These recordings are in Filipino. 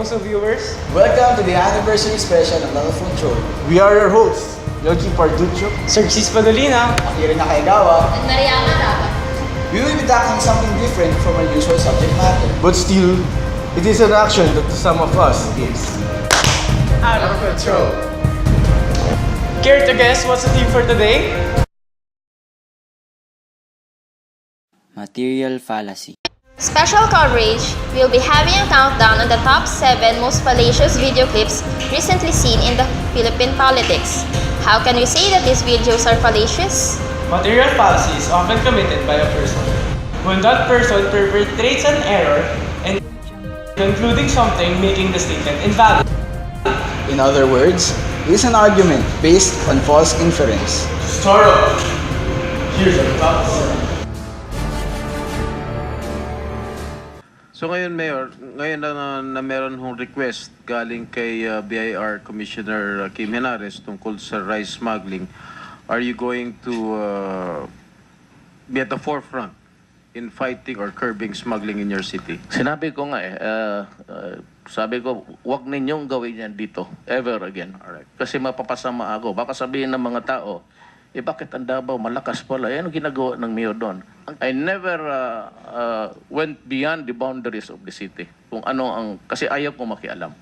Kamusta viewers? Welcome to the anniversary special ng Telephone Show. We are your hosts, Yogi Parducho, Sergis Padolina. Akira Nakaigawa. At Mariama Dapat. We will be tackling something different from our usual subject matter. but still, it is an action that to some of us is Out of control. Care to guess what's the theme for today? Material fallacy. Special coverage, we'll be having a countdown on the top 7 most fallacious video clips recently seen in the Philippine politics. How can we say that these videos are fallacious? Material fallacy is often committed by a person when that person perpetrates an error and concluding something making the statement invalid. In other words, it is an argument based on false inference. Start off. Here's our top 7. So ngayon, Mayor, ngayon na meron hong request galing kay BIR Commissioner Kim Henares tungkol sa rice smuggling, are you going to be at the forefront in fighting or curbing smuggling in your city? Sinabi ko nga sabi ko, wag ninyong gawin yan dito, ever again. Alright. Kasi mapapasama ako. Baka sabihin ng mga tao, bakit ang Davao malakas pala? Yan ang ginagawa ng mayor doon. I never went beyond the boundaries of the city. Kung ano kasi ayaw ko makialam.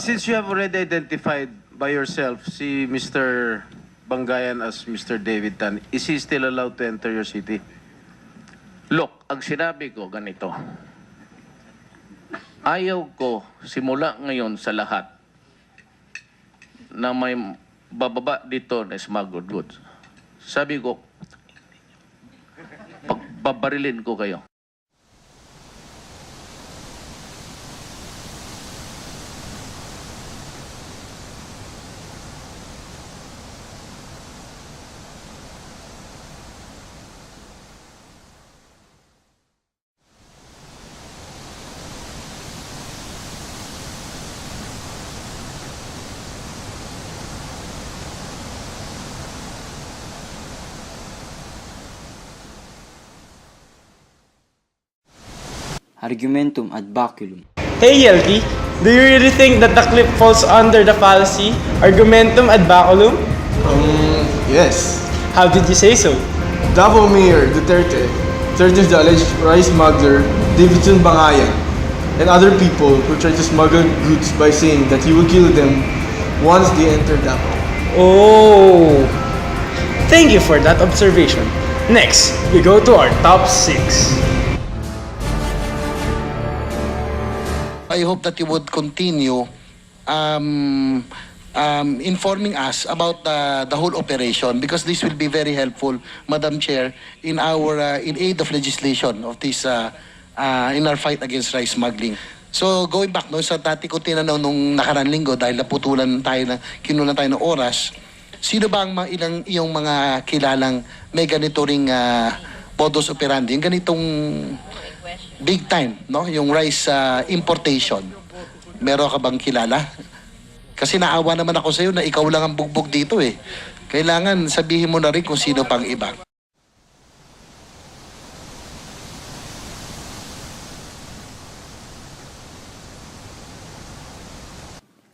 Since you have already identified by yourself si Mr. Bangayan as Mr. David Tan, is he still allowed to enter your city? Look, ang sinabi ko ganito. Ayaw ko simula ngayon sa lahat na may bababa dito na smuggled goods. Sabi ko, pagbabarilin ko kayo. Argumentum ad baculum. Hey Yelki, do you really think that the clip falls under the fallacy argumentum ad baculum? yes. How did you say so? Davao Mayor Duterte charges the alleged rice smuggler Davidson Bangayan and other people who try to smuggle goods by saying that he will kill them once they enter Davao. Oh, thank you for that observation. Next, we go to our top 6. I hope that you would continue informing us about the whole operation, because this will be very helpful, Madam Chair, in our in aid of legislation of this in our fight against rice smuggling. So going back no sa dati ko tinanong nung nakarang linggo dahil naputulan tayo kinunan tayo ng oras, sino ba ang ilang iyong mga kilalang may ganito ring modus operandi, yung ganitong big time, no? Yung rice importation. Meron ka bang kilala? Kasi naawa naman ako sa iyo na ikaw lang ang bugbog dito eh. Kailangan sabihin mo na rin kung sino pang iba.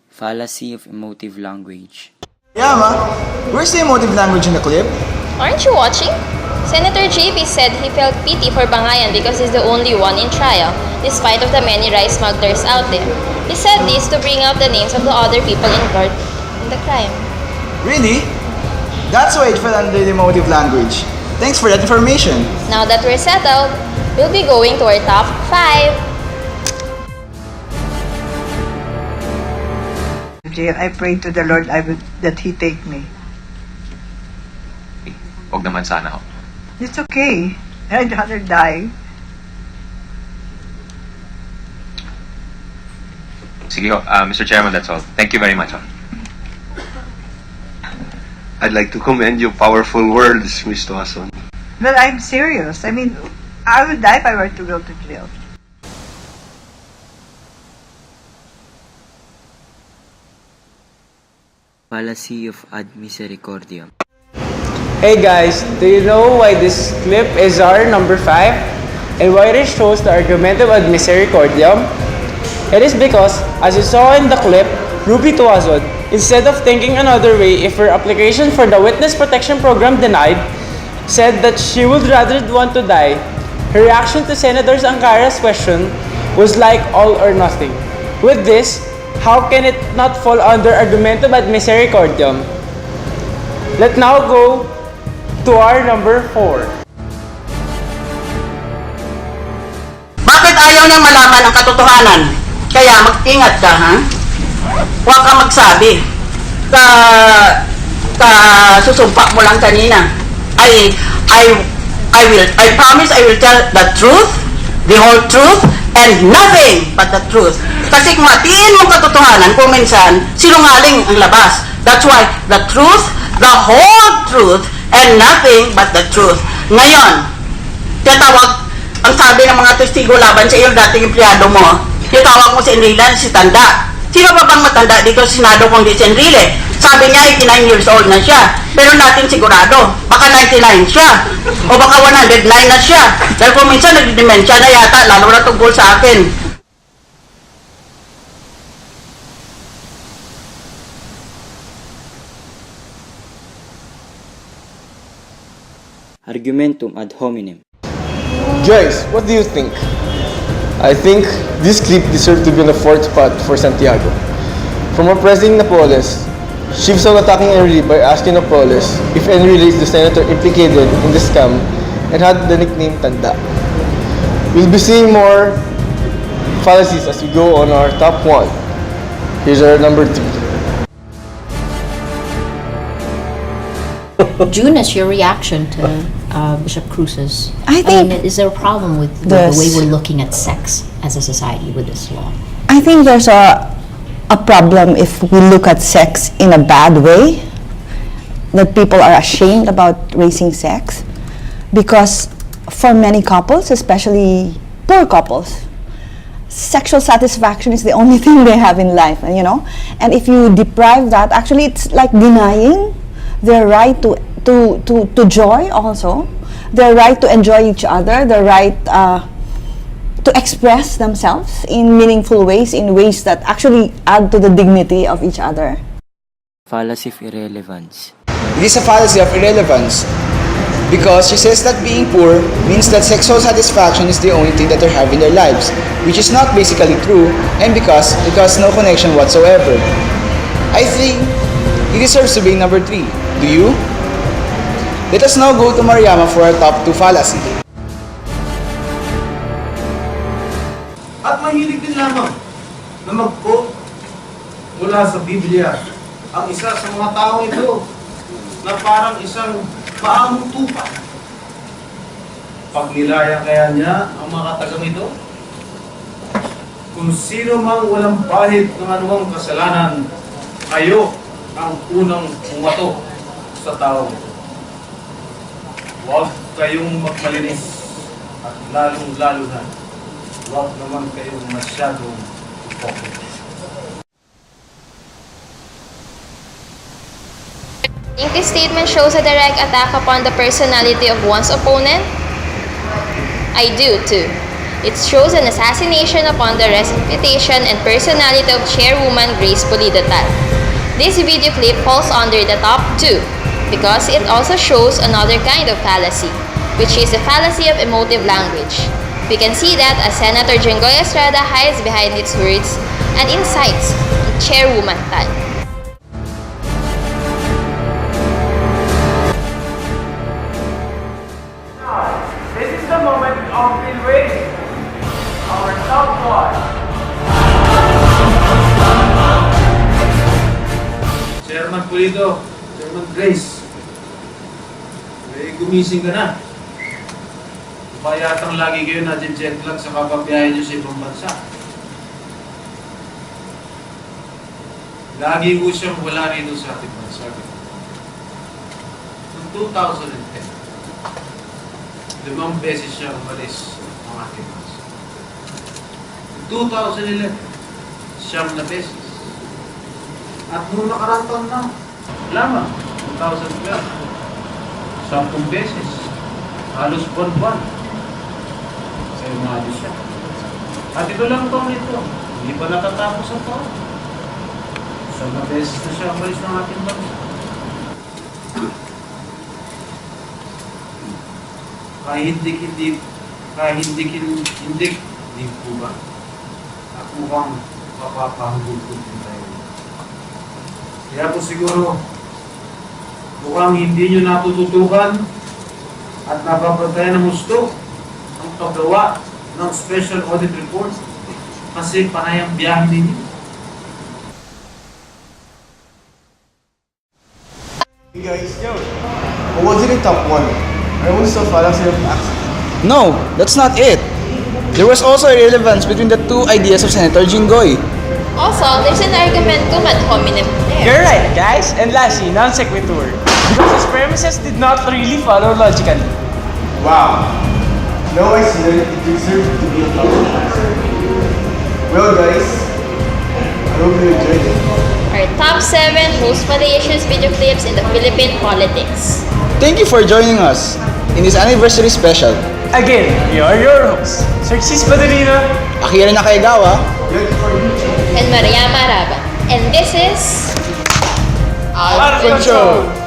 Fallacy of emotive language. Yama, where's the emotive language in the clip? Aren't you watching? Senator JB said he felt pity for Bangayan because he's the only one in trial, despite of the many rice smugglers out there. He said this to bring out the names of the other people involved in the crime. Really? That's why it fell under the emotive language. Thanks for that information. Now that we're settled, we'll be going to our top 5. I pray to the Lord that He take me. Huwag naman sana ho. It's okay. I'd rather die. Sige ho, Mr. Chairman, that's all. Thank you very much ho. I'd like to commend your powerful words, Ms. Tuason. Well, I'm serious. I mean, I would die if I were to go to jail. Fallacy of ad misericordiam. Hey guys, do you know why this clip is our number 5? And why it shows the argumentum ad misericordiam? It is because, as you saw in the clip, Ruby Tuazon, instead of thinking another way if her application for the Witness Protection Program denied, said that she would rather want to die. Her reaction to Senator Angara's question was like all or nothing. With this, how can it not fall under argumentum ad misericordiam? Let's now go to our number 4. Bakit ayaw niyang malaman ang katotohanan? Kaya mag-ingat ka, ha? Huwag kang magsabi. Susumpa mo lang kanina. I promise I will tell the truth, the whole truth, and nothing but the truth. Kasi kung hatiin mong katotohanan, kung minsan, sinungaling ang labas. That's why, the truth, the whole truth, and nothing but the truth. Ngayon, tinatawag, ang sabi ng mga testigo laban sa iyo, dating empleyado mo, tinatawag mo si Enrile, si Tanda. Sino ba bang matanda dito sa Senado kung di si Enrile? Sabi niya, 89 years old na siya. Pero natin sigurado, baka 99 siya. O baka 109 na siya. Dahil kung minsan nagdidimensya na yata, lalo na tungkol sa akin. Argumentum ad hominem. Guys, what do you think? I think this clip deserved to be on the fourth spot for Santiago. From our President Napoles, Shivson attacking Enrile by asking Napoles if Enrile is the senator implicated in the scam and had the nickname Tanda. We'll be seeing more fallacies as we go on our top 1. Here's our number 3. June, as your reaction to Bishop Cruz's, I think is there a problem with the way we're looking at sex as a society with this law? I think there's a problem if we look at sex in a bad way, that people are ashamed about raising sex, because for many couples, especially poor couples, sexual satisfaction is the only thing they have in life, and if you deprive that, actually it's like denying their right to joy also, their right to enjoy each other, their right to express themselves in meaningful ways, in ways that actually add to the dignity of each other. Fallacy of irrelevance. It is a fallacy of irrelevance because she says that being poor means that sexual satisfaction is the only thing that they have in their lives, which is not basically true, and because it has no connection whatsoever. I think it deserves to be number 3. Do you? Let us now go to Mariama for our top 2 fallacy. At mahilig din lamang na mag-quote mula sa Biblia ang isa sa mga taong ito na parang isang maamong tupa. Pagnilaya kaya niya ang mga katagang ito? Kung sino mang walang bahid ng anumang kasalanan, kayo ang unang pumato sa taong ito. Huwag kayong magmalinis at lalong-lalo na huwag naman kayong masyadong hypocrite. Think this statement shows a direct attack upon the personality of one's opponent? I do too. It shows an assassination upon the reputation and personality of Chairwoman Grace Pulidotal. This video clip falls under the top 2 because it also shows another kind of fallacy, which is the fallacy of emotive language. We can see that as Senator Jenggoy Estrada hides behind its words and incites Chairwoman Tan. This is the moment of been waiting. Our top 1. Chairman Pulido, Chairman Grace, gumising ka na. Bayatang lagi kayo na-jet lag sa kapabiyahe nyo sa ibang bansa. Lagi mo siyang wala rito sa ating bansa. Noong 2010, 5 beses siya umalis ang ating bansa. Noong 2011, 9 beses. At noong nakarang taon na, lamang, 2012, 10 beses. Halos buwan-buwan. Sa mga siya. At ito lang taon ito, Hindi pa natatapos ang taon. Isang na beses na siya umalis ng ating bansa. Kahit hindi po ba? At mukhang papapahugot din tayo. Kaya po siguro, mukhang hindi nyo natututukan at napapantayan ng gusto ang paggawa ng special audit report kasi panay ang biyahe ninyo. Hey guys, who was it in top 1? I was the fallacy of accident. No, that's not it. There was also a relevance between the two ideas of Senator Jinggoy. Also, there's an argumentum ad hominem there. You're right, guys. And lastly, non sequitur. Because his premises did not really follow logically. Wow. Now I see that it deserves to be a top. Well guys, I hope you enjoyed it. Our top 7 most malicious video clips in the Philippine politics. Thank you for joining us in this anniversary special. Again, we are your hosts, Xerxes Padrino, Akira Nakaigawa, And Maria Maraba. And this is... Out of Control.